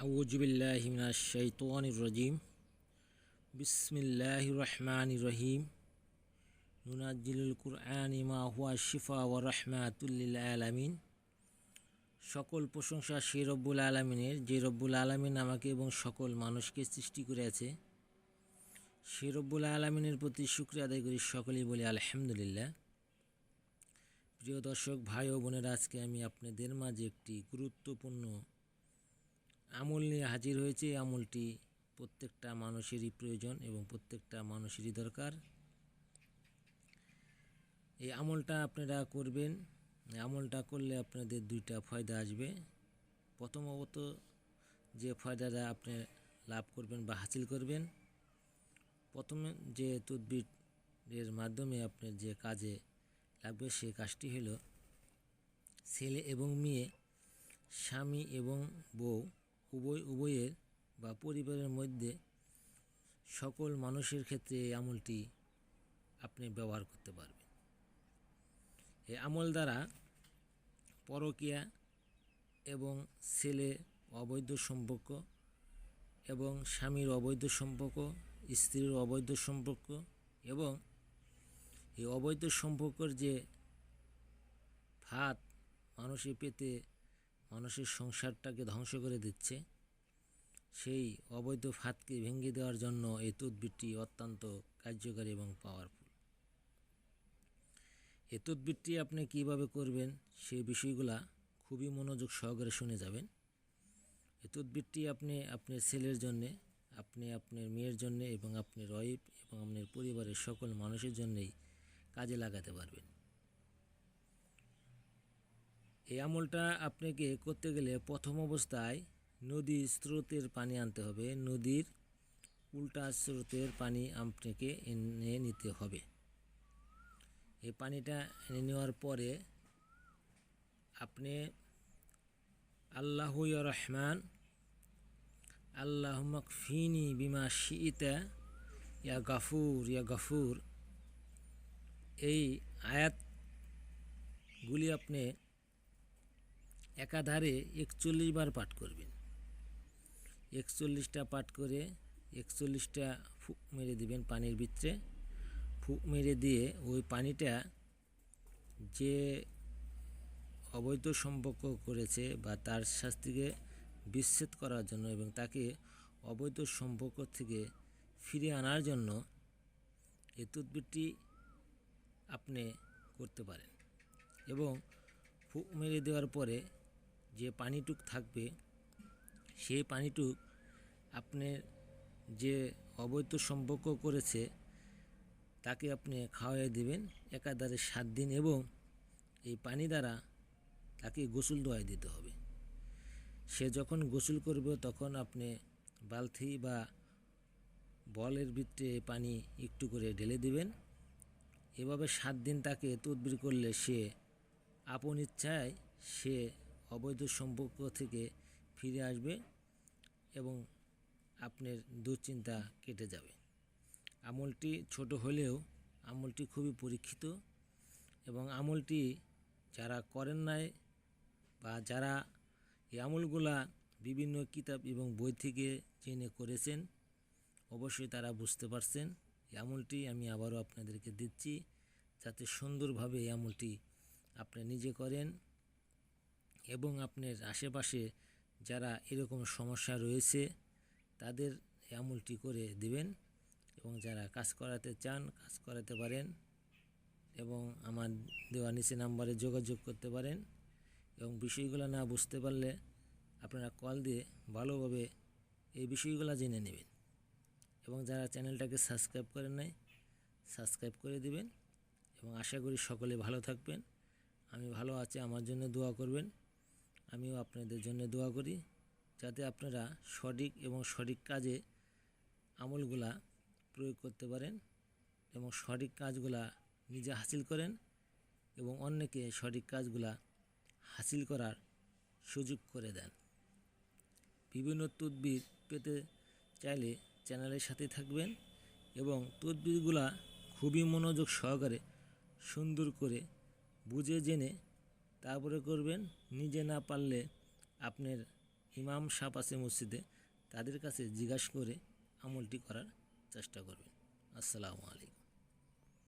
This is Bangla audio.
আউযু বিল্লাহি মিনাশ শাইতানির রাজিম। বিসমিল্লাহির রহমানির রহিম। নুনাজ্জিলুল কুরআনি মা হুয়া শিফা ওয়া রাহমাতুল লিল আলামিন। সকল প্রশংসা সেই রব্বুল আলামিনের, যে রব্বুল আলামিন আমাকে এবং সকল মানুষকে সৃষ্টি করেছে। সেই রব্বুল আলামিনের প্রতি শুকরিয়া আদায় করি, সকলেই বলি আলহামদুলিল্লাহ। প্রিয় দর্শক ভাই ও বোনেরা, আজকে আমি আপনাদের মাঝে একটি গুরুত্বপূর্ণ আমল নিয়ে হাজির হয়েছে। এই আমলটি প্রত্যেকটা মানুষেরই প্রয়োজন এবং প্রত্যেকটা মানুষেরই দরকার। এই আমলটা আপনারা করবেন। এই আমলটা করলে আপনাদের দুইটা ফায়দা আসবে। প্রথমত যে ফায়দাটা আপনি লাভ করবেন বা হাসিল করবেন, প্রথমে যে তদবিরের মাধ্যমে আপনার যে কাজে লাগবে সেই কাজটি হলো, ছেলে এবং মেয়ে, স্বামী এবং বউ উভয়ের বা পরিবারের মধ্যে সকল মানুষের ক্ষেত্রে এই আমলটি আপনি ব্যবহার করতে পারবেন। এই আমল দ্বারা পরকীয়া এবং ছেলে অবৈধ সম্পর্ক এবং স্বামীর অবৈধ সম্পর্ক, স্ত্রীর অবৈধ সম্পর্ক এবং এই অবৈধ সম্পর্কের যে ফাঁদ মানুষের পেতে মানুষের সংসারটাকে ধ্বংস করে দিচ্ছে, সেই অবৈধ ফাঁদকে ভেঙে দেওয়ার জন্য এই তদবিরটি অত্যন্ত কার্যকারী এবং পাওয়ারফুল। এই তদবিরটি আপনি কিভাবে করবেন সেই বিষয়গুলা খুবই মনোযোগ সহকারে শুনে যাবেন। এই তদবিরটি আপনি আপনার ছেলের জন্যে, আপনি আপনার মেয়ের জন্যে এবং আপনার ওয়াইফ এবং আপনার পরিবারের সকল মানুষের জন্যেই কাজে লাগাতে পারবেন। এই আমলটা আপনাকে করতে গেলে প্রথম অবস্থায় নদীর স্রোতের পানি আনতে হবে। নদীর উল্টা স্রোতের পানি আপনাকে এনে নিতে হবে। এই পানিটা এনে নেওয়ার পরে আপনি আল্লাহু ইয়া রহমান আল্লাহুম্মা কফিনি বিমা শিইতা ইয়া গাফুর এই আয়াতগুলি আপনি একাধারে 41 বার পাঠ করবেন। 41টা পাঠ করে 41টা ফুক মেরে দিবেন পানির ভিতরে। ফুক মেরে দিয়ে ওই পানিটা যে অবৈধ সম্পর্ক করেছে বা তার শাস্তিকে বিচ্ছেদ করার জন্য এবং তাকে অবৈধ সম্পর্ক থেকে ফিরে আনার জন্য এই তদবিরটি আপনি করতে পারেন। এবং ফুক মেরে দেওয়ার পরে যে পানিটুক থাকবে, সেই পানিটুক আপনার যে অবৈধ সম্পর্ক করেছে তাকে আপনি খাওয়াই দিবেন একাধারে 7 দিন, এবং এই পানি দ্বারা তাকে গোসল ধোয়াই দিতে হবে। সে যখন গোসল করবে তখন আপনি বালতি বা বলের ভিতরে পানি একটু করে ঢেলে দিবেন। এভাবে 7 দিন তাকে তদবির করলে সে আপন ইচ্ছায় সে অবৈধ সম্পর্ক থেকে ফিরে আসবে এবং আপনার দুশ্চিন্তা কেটে যাবে। আমলটি ছোট হলেও আমলটি খুবই পরীক্ষিত এবং আমলটি যারা করেন নাই বা যারা এই আমলগুলা বিভিন্ন কিতাব এবং বই থেকে জেনে করেছেন, অবশ্যই তারা বুঝতে পারছেন। এই আমলটি আমি আবারও আপনাদেরকে দিচ্ছি যাতে সুন্দরভাবে এই আমলটি আপনি নিজে করেন এবং আপনার আশেপাশে যারা এরকম সমস্যা রয়েছে তাদের এই আমলটি করে দিবেন। এবং যারা কাজ করাতে চান কাজ করাতে পারেন এবং আমার দেওয়া নিচে নাম্বারে যোগাযোগ করতে পারেন। এবং বিষয়গুলো না বুঝতে পারলে আপনারা কল দিয়ে ভালোভাবে এই বিষয়গুলো জেনে নেবেন। এবং যারা চ্যানেলটাকে সাবস্ক্রাইব করেন নাই, সাবস্ক্রাইব করে দিবেন। এবং আশা করি সকলে ভালো থাকবেন। আমি ভালো আছি, আমার জন্য দোয়া করবেন। আমিও আপনাদের জন্য দোয়া করি যাতে আপনারা সঠিক এবং সঠিক কাজে আমলগুলা প্রয়োগ করতে পারেন এবং সঠিক কাজগুলা নিজে হাসিল করেন এবং অন্যকে সঠিক কাজগুলা হাসিল করার সুযোগ করে দেন। বিভিন্ন তদবির পেতে চাইলে চ্যানেলের সাথে থাকবেন এবং তদবিরগুলা খুবই মনোযোগ সহকারে সুন্দর করে বুঝে জেনে তারপরে করবেন। নিজে না পারলে আপনার ইমাম সাহেব আছে মসজিদে, তাদের কাছে জিজ্ঞাসা করে আমলটি করার চেষ্টা করবেন। আসসালামু আলাইকুম।